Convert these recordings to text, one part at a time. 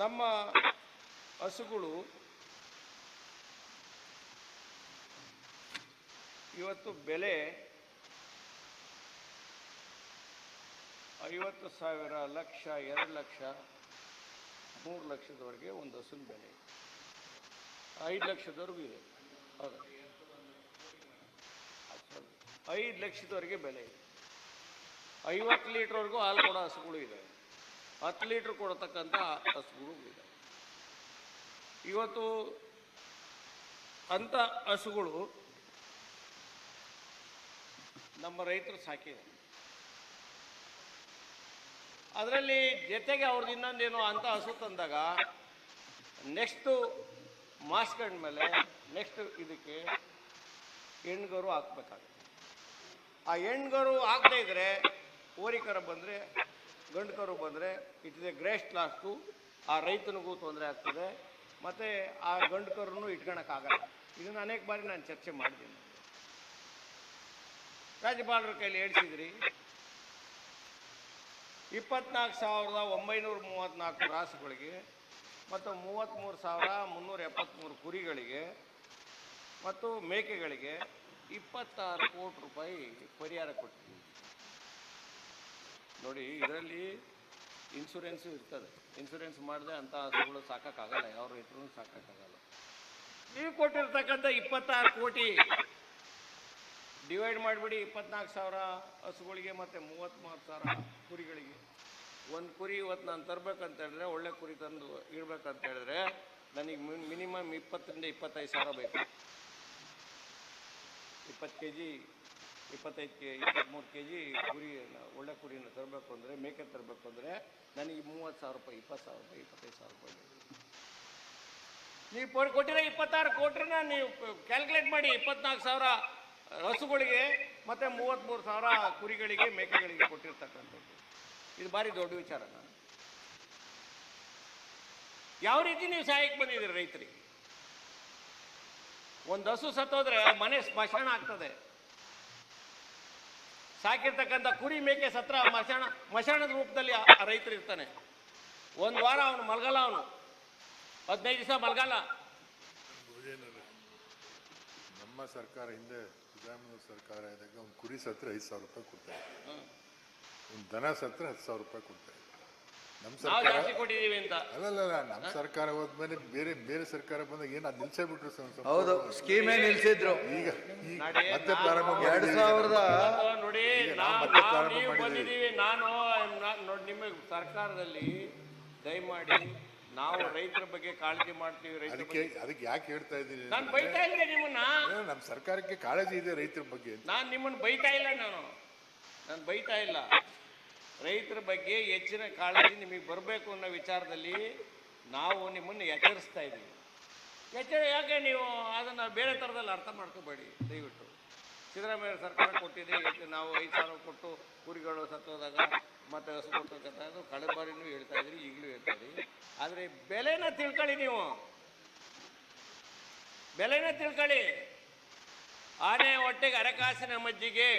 ನಮ್ಮ ಹಸುಗಳು ಇವತ್ತು ಬೆಲೆ 50,000, ಲಕ್ಷ, 2 ಲಕ್ಷ, 3 ಲಕ್ಷದವರೆಗೆ ಒಂದು ಹಸುವಿನ ಬೆಲೆ, 5 ಲಕ್ಷದವರೆಗೂ ಇದೆ. ಹೌದಾ? 5 ಲಕ್ಷದವರೆಗೆ ಬೆಲೆ ಇದೆ. 50 ಲೀಟ್ರ್ವರೆಗೂ ಹಾಲು ಕೊಡೋ ಹಸುಗಳು ಇದೆ, 10 ಲೀಟ್ರ್ ಕೊಡತಕ್ಕಂಥ ಹಸುಗಳು ಇದೆ. ಇವತ್ತು ಅಂಥ ಹಸುಗಳು ನಮ್ಮ ರೈತರು ಸಾಕಿದೆ. ಅದರಲ್ಲಿ ಜೊತೆಗೆ ಅವ್ರದ್ದು ಇನ್ನೊಂದೇನು ಅಂತ ಹಸು ತಂದಾಗ ನೆಕ್ಸ್ಟು ಮಾಸ್ಕೊಂಡ್ಮೇಲೆ ನೆಕ್ಸ್ಟ್ ಇದಕ್ಕೆ ಹೆಣ್ಗರು ಹಾಕ್ಬೇಕಾಗುತ್ತೆ. ಆ ಹೆಣ್ಗರು ಹಾಕದೇ ಇದ್ರೆ ಓರಿಕರ ಬಂದರೆ, ಗಂಡು ಕರು ಬಂದರೆ it is A great last. ಆ ರೈತನಿಗೂ ತೊಂದರೆ ಆಗ್ತದೆ, ಮತ್ತು ಆ ಗಂಡು ಕರುನು ಇಟ್ಕೊಳಕ್ಕಾಗಲ್ಲ. ಇದನ್ನು ಅನೇಕ ಬಾರಿ ನಾನು ಚರ್ಚೆ ಮಾಡಿದ್ದೀನಿ. ರಾಜ್ಯಪಾಲರ ಕೈಲಿ ಹೇಳಿಸಿದ್ರಿ 24,934 ರಾಸುಗಳಿಗೆ ಮತ್ತು 33,373 ಕುರಿಗಳಿಗೆ ಮತ್ತು ಮೇಕೆಗಳಿಗೆ 26 ಕೋಟಿ ರೂಪಾಯಿ ಪರಿಹಾರ ಕೊಟ್ಟಿದ್ದೀವಿ. ನೋಡಿ, ಇದರಲ್ಲಿ ಇನ್ಶೂರೆನ್ಸು ಇರ್ತದೆ. ಇನ್ಶೂರೆನ್ಸ್ ಮಾಡದೆ ಅಂಥ ಹಸುಗಳು ಸಾಕೋಕ್ಕಾಗಲ್ಲ, ಯಾವ ರೈತರು ಸಾಕೋಕ್ಕಾಗಲ್ಲ. ನೀವು ಕೊಟ್ಟಿರ್ತಕ್ಕಂಥ 26 ಕೋಟಿ ಡಿವೈಡ್ ಮಾಡಿಬಿಡಿ 24,000 ಹಸುಗಳಿಗೆ ಮತ್ತು 33,000 ಕುರಿಗಳಿಗೆ. ಒಂದು ಕುರಿ ಇವತ್ತು ನಾನು ತರಬೇಕಂತ ಹೇಳಿದ್ರೆ, ಒಳ್ಳೆ ಕುರಿ ತಂದು ಇಡಬೇಕಂತ ಹೇಳಿದ್ರೆ ನನಗೆ ಮಿನಿಮಮ್ 20,000 ರಿಂದ 25,000 ಬೇಕು. 20 kg, 23 kg ಕುರಿ, ಒಳ್ಳೆ ಕುರಿನ ತರಬೇಕು ಅಂದರೆ, ಮೇಕೆ ತರಬೇಕು ಅಂದರೆ ನನಗೆ 30,000 ರೂಪಾಯಿ, 20,000 ರೂಪಾಯಿ, 25,000 ರೂಪಾಯಿ ಬೇಕು. ನೀವು ಕೊಟ್ಟಿರೋ 26 ಕೋಟಿನ ನೀವು ಕ್ಯಾಲ್ಕುಲೇಟ್ ಮಾಡಿ. 24,000 ಹಸುಗಳಿಗೆ ಮತ್ತು 33,000 ಕುರಿಗಳಿಗೆ, ಮೇಕೆಗಳಿಗೆ ಕೊಟ್ಟಿರ್ತಕ್ಕಂಥದ್ದು. ಇದು ಭಾರಿ ದೊಡ್ಡ ವಿಚಾರ. ಯಾವ ರೀತಿ ನೀವು ಸಹಾಯಕ್ಕೆ ಬಂದಿದ್ದೀರಿ ರೈತರಿಗೆ? ಒಂದು ಹಸು ಸತ್ತೋದ್ರೆ ಮನೆ ಸ್ಮಶಾನ ಆಗ್ತದೆ. ಸಾಕಿರ್ತಕ್ಕಂಥ ಕುರಿ ಮೇಕೆ ಸತ್ರ ಮಶಾಣದ ರೂಪದಲ್ಲಿ ಆ ರೈತರು ಇರ್ತಾನೆ. ಒಂದು ವಾರ ಅವನು ಮಲ್ಗಲ್ಲ, ಅವನು 15 ದಿವಸ ಮಲ್ಗಲ್ಲ. ನಮ್ಮ ಸರ್ಕಾರ ಹಿಂದೆ ಸಿದ್ದರಾಮಯ್ಯ ಸರ್ಕಾರ ಇದ್ದಾಗ ಒಂದು ಕುರಿ ಸತ್ರ 5,000 ರೂಪಾಯಿ ಕೊಡ್ತಾರೆ, ಒಂದು ದನ ಸತ್ರ 10,000 ರೂಪಾಯಿ ಕೊಡ್ತಾರೆ. ನಮ್ಮ ಸರ್ಕಾರ ಕೊಟ್ಟಿದ್ದೀವಿ ಅಂತ ಅಲ್ಲಲ್ಲ, ನಮ್ಮ ಸರ್ಕಾರ ಹೋದ್ಮೇಲೆ ಬೇರೆ ಸರ್ಕಾರ ಬಂದಾಗ ಏನು ಅದು ನಿಲ್ಸೇ ಬಿಟ್ರು. ಹೌದು, ಸ್ಕೀಮೇ ನಿಲ್ಸಿದ್ರು. ಈಗ ಮತ್ತೆ ಪ್ರಾರಂಭ 2000 ನೋಡಿ, ನೀವು ಬಂದಿದ್ದೀವಿ. ನಾನು ನೋಡಿ, ನಿಮ್ಮ ಸರ್ಕಾರದಲ್ಲಿ ದಯಮಾಡಿ ನಾವು ರೈತರ ಬಗ್ಗೆ ಕಾಳಜಿ ಮಾಡ್ತೀವಿ. ಅದಕ್ಕೆ ಯಾಕೆ ಹೇಳ್ತಾ ಇದ್ದೀನಿ, ನಾನು ಬೈತಾ ಇಲ್ಲ ನಿಮ್ಮನ್ನ. ನಮ್ಮ ಸರ್ಕಾರಕ್ಕೆ ಕಾಳಜಿ ಇದೆ ರೈತರ ಬಗ್ಗೆ. ನಾನು ನಿಮ್ಮನ್ನು ಬೈತಾ ಇಲ್ಲ, ನಾನು ಬೈತಾ ಇಲ್ಲ. ರೈತರ ಬಗ್ಗೆ ಹೆಚ್ಚಿನ ಕಾಳಜಿ ನಿಮಗೆ ಬರಬೇಕು ಅನ್ನೋ ವಿಚಾರದಲ್ಲಿ ನಾವು ನಿಮ್ಮನ್ನು ಎಚ್ಚರಿಸ್ತಾ ಇದ್ದೀವಿ. ಯಾಕೆ ನೀವು ಅದನ್ನು ಬೇರೆ ಥರದಲ್ಲಿ ಅರ್ಥ ಮಾಡ್ಕೋಬೇಡಿ ದಯವಿಟ್ಟು. ಸಿದ್ದರಾಮಯ್ಯ ಸರ್ಕಾರ ಕೊಟ್ಟಿದೆ, ನಾವು 5,000 ಕೊಟ್ಟು ಕುರಿಗಳು ಸತ್ತೋದಾಗ ಮತ್ತು ಹಸು ಕೊಟ್ಟಕ್ಕಂಥದ್ದು ಕಳೆದ ಬಾರಿನೂ ಹೇಳ್ತಾ ಇದ್ರಿ, ಈಗಲೂ ಹೇಳ್ತಾ ಇದ್ದೀವಿ. ಆದರೆ ಬೆಲೆನ ತಿಳ್ಕೊಳ್ಳಿ, ನೀವು ಬೆಲೆನ ತಿಳ್ಕೊಳ್ಳಿ. ಆನೆ ಹೊಟ್ಟೆಗೆ ಅರೆಕಾಸಿನ ಮಜ್ಜಿಗೆ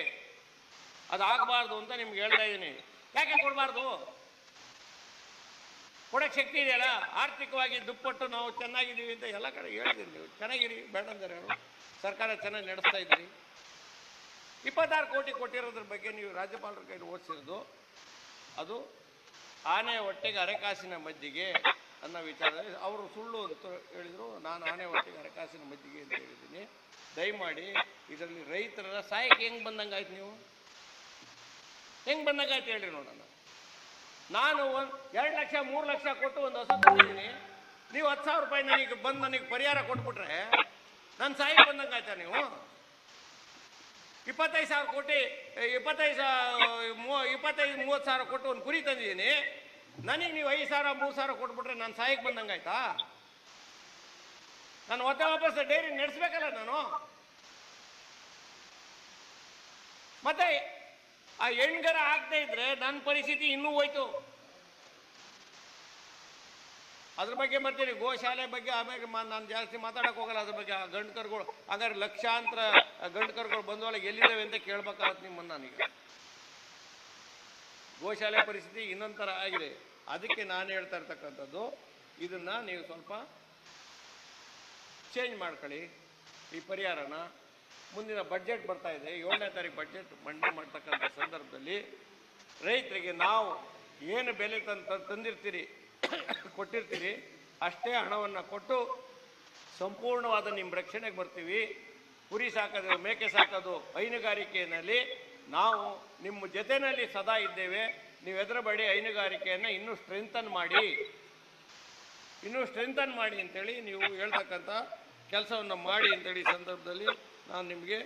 ಅದು ಆಗಬಾರ್ದು ಅಂತ ನಿಮ್ಗೆ ಹೇಳ್ತಾ ಇದ್ದೀನಿ. ಯಾಕೆ ಕೊಡಬಾರ್ದು? ಕೊಡೋಕ್ಕೆ ಶಕ್ತಿ ಇದೆಯಲ್ಲ, ಆರ್ಥಿಕವಾಗಿ ದುಪ್ಪಟ್ಟು ನಾವು ಚೆನ್ನಾಗಿದ್ದೀವಿ ಅಂತ ಎಲ್ಲ ಕಡೆ ಹೇಳಿದ್ದೀರಿ. ನೀವು ಚೆನ್ನಾಗಿರಿ, ಬೇಡ ಅಂದರೆ ಸರ್ಕಾರ ಚೆನ್ನಾಗಿ ನಡೆಸ್ತಾ ಇದ್ದೀರಿ. 26 ಕೋಟಿ ಕೊಟ್ಟಿರೋದ್ರ ಬಗ್ಗೆ ನೀವು ರಾಜ್ಯಪಾಲರ ಕೈಲಿ ಓದಿಸಿರೋದು ಅದು ಆನೆ ಹೊಟ್ಟೆಗೆ ಅರೆಕಾಸಿನ ಮಜ್ಜಿಗೆ ಅನ್ನೋ ವಿಚಾರದಲ್ಲಿ ಅವರು ಸುಳ್ಳು ಅಂತ ಹೇಳಿದರು. ನಾನು ಆನೆ ಹೊಟ್ಟೆಗೆ ಅರೆಕಾಸಿನ ಮಜ್ಜಿಗೆ ಅಂತ ಹೇಳಿದ್ದೀನಿ. ದಯಮಾಡಿ ಇದರಲ್ಲಿ ರೈತರ ಸಹಾಯಕ್ಕೆ ಹೆಂಗೆ ಬಂದಂಗಾಯ್ತು? ನೀವು ಹೆಂಗೆ ಬಂದಂಗಾಯ್ತು ಹೇಳ್ರಿ ನೋಡೋಣ. ನಾನು 2 ಲಕ್ಷ 3 ಲಕ್ಷ ಕೊಟ್ಟು ಒಂದು ಹಸು ತಂದಿದ್ದೀನಿ. ನೀವು 10,000 ರೂಪಾಯಿ ನನಗೆ ಪರಿಹಾರ ಕೊಟ್ಬಿಟ್ರೆ ನನ್ನ ಸಹಾಯಕ್ಕೆ ಬಂದಂಗಾಯ್ತಾ? ನೀವು 25,000 ಕೋಟಿ 25-30,000 ಕೊಟ್ಟು ಒಂದು ಕುರಿ ತಂದಿದ್ದೀನಿ. ನನಗೆ ನೀವು 5,000 3,000 ಕೊಟ್ಬಿಟ್ರೆ ನಾನು ಸಹಾಯಕ್ಕೆ ಬಂದಂಗಾಯ್ತಾ? ನಾನು ವಾಪಸ್ ಡೈರಿ ನಡೆಸ್ಬೇಕಲ್ಲ ನಾನು. ಮತ್ತೆ ಆ ಹೆಣ್ಗರ ಆಗದೆ ಇದ್ರೆ ನನ್ನ ಪರಿಸ್ಥಿತಿ ಇನ್ನೂ ಹೋಯ್ತು. ಅದ್ರ ಬಗ್ಗೆ ಬರ್ತೀನಿ, ಗೋಶಾಲೆ ಬಗ್ಗೆ ಆಮೇಲೆ ನಾನು ಜಾಸ್ತಿ ಮಾತಾಡಕ್ಕೆ ಹೋಗಲ್ಲ ಅದ್ರ ಬಗ್ಗೆ. ಗಂಡು ಕರುಗಳು ಹಾಗಾದ್ರೆ ಲಕ್ಷಾಂತರ ಗಂಡು ಕರುಗಳು ಬಂದವಲ್ಲ ಎಲ್ಲಿದ್ದಾವೆ ಅಂತ ಕೇಳ್ಬೇಕಾಗತ್ತೆ ನಿಮ್ಮನ್ನು. ನಾನೀಗ ಗೋಶಾಲೆ ಪರಿಸ್ಥಿತಿ ಇನ್ನೊಂದು ಥರ ಆಗಿದೆ. ಅದಕ್ಕೆ ನಾನು ಹೇಳ್ತಾ ಇರ್ತಕ್ಕಂಥದ್ದು, ಇದನ್ನು ನೀವು ಸ್ವಲ್ಪ ಚೇಂಜ್ ಮಾಡ್ಕೊಳ್ಳಿ ಈ ಪರಿಹಾರನ. ಮುಂದಿನ ಬಡ್ಜೆಟ್ ಬರ್ತಾ ಇದೆ, 7ನೇ ತಾರೀಕು ಬಡ್ಜೆಟ್ ಮಂಡನೆ ಮಾಡ್ತಕ್ಕಂಥ ಸಂದರ್ಭದಲ್ಲಿ ರೈತರಿಗೆ ನಾವು ಏನು ಬೆಲೆ ತಂದಿರ್ತೀರಿ ಕೊಟ್ಟಿರ್ತೀರಿ ಅಷ್ಟೇ ಹಣವನ್ನು ಕೊಟ್ಟು ಸಂಪೂರ್ಣವಾದ ನಿಮ್ಮ ರಕ್ಷಣೆಗೆ ಬರ್ತೀವಿ. ಕುರಿ ಸಾಕೋದು, ಮೇಕೆ ಸಾಕೋದು, ಹೈನುಗಾರಿಕೆಯಲ್ಲಿ ನಾವು ನಿಮ್ಮ ಜೊತೆಯಲ್ಲಿ ಸದಾ ಇದ್ದೇವೆ. ನೀವು ಹೆದರಬೇಡಿ, ಹೈನುಗಾರಿಕೆಯನ್ನು ಇನ್ನೂ ಸ್ಟ್ರೆಂಥನ್ ಮಾಡಿ ಅಂತೇಳಿ ನೀವು ಹೇಳ್ತಕ್ಕಂಥ ಕೆಲಸವನ್ನು ಮಾಡಿ ಅಂತೇಳಿ ಸಂದರ್ಭದಲ್ಲಿ ನಾನು ನಿಮಗೆ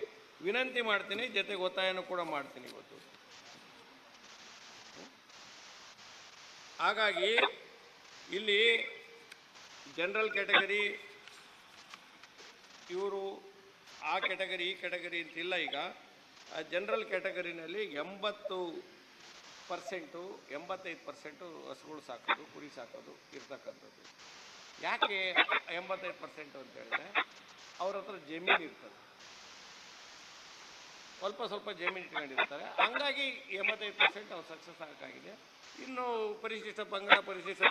ವಿನಂತಿ ಮಾಡ್ತೀನಿ, ಜೊತೆಗೆ ಒತ್ತಾಯನೂ ಕೂಡ ಮಾಡ್ತೀನಿ ಇವತ್ತು. ಹಾಗಾಗಿ ಇಲ್ಲಿ ಜನರಲ್ ಕ್ಯಾಟಗರಿ ಇವರು ಆ ಕ್ಯಾಟಗರಿ ಈ ಕ್ಯಾಟಗರಿ ಅಂತಿಲ್ಲ. ಈಗ ಆ ಜನರಲ್ ಕ್ಯಾಟಗರಿನಲ್ಲಿ 85% ಹಸುಗಳು ಸಾಕೋದು, ಕುರಿ ಸಾಕೋದು ಇರ್ತಕ್ಕಂಥದ್ದು. ಯಾಕೆ 85% ಅಂತ ಹೇಳಿದ್ರೆ ಅವ್ರ ಹತ್ರ ಜಮೀನು ಇರ್ತದೆ, ಸ್ವಲ್ಪ ಜಮೀನು ಇಟ್ಕೊಂಡಿರ್ತಾರೆ. ಹಂಗಾಗಿ 85% ಅವ್ರು ಸಕ್ಸಸ್ ಆಗೋಕ್ಕಾಗಿದೆ. ಇನ್ನು ಪರಿಶಿಷ್ಟ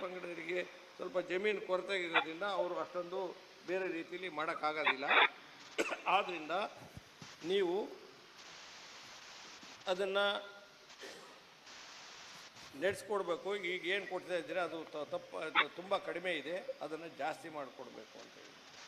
ಪಂಗಡರಿಗೆ ಸ್ವಲ್ಪ ಜಮೀನು ಕೊರತೆ ಇರೋದ್ರಿಂದ ಅವರು ಅಷ್ಟೊಂದು ಬೇರೆ ರೀತಿಯಲ್ಲಿ ಮಾಡೋಕ್ಕಾಗೋದಿಲ್ಲ. ಆದ್ದರಿಂದ ನೀವು ಅದನ್ನು ನಡೆಸ್ಕೊಡ್ಬೇಕು. ಈಗ ಏನು ಕೊಡ್ತಾ ಇದ್ದೀರಾ ಅದು ತುಂಬ ಕಡಿಮೆ ಇದೆ, ಅದನ್ನು ಜಾಸ್ತಿ ಮಾಡಿಕೊಡ್ಬೇಕು ಅಂತೇಳಿ.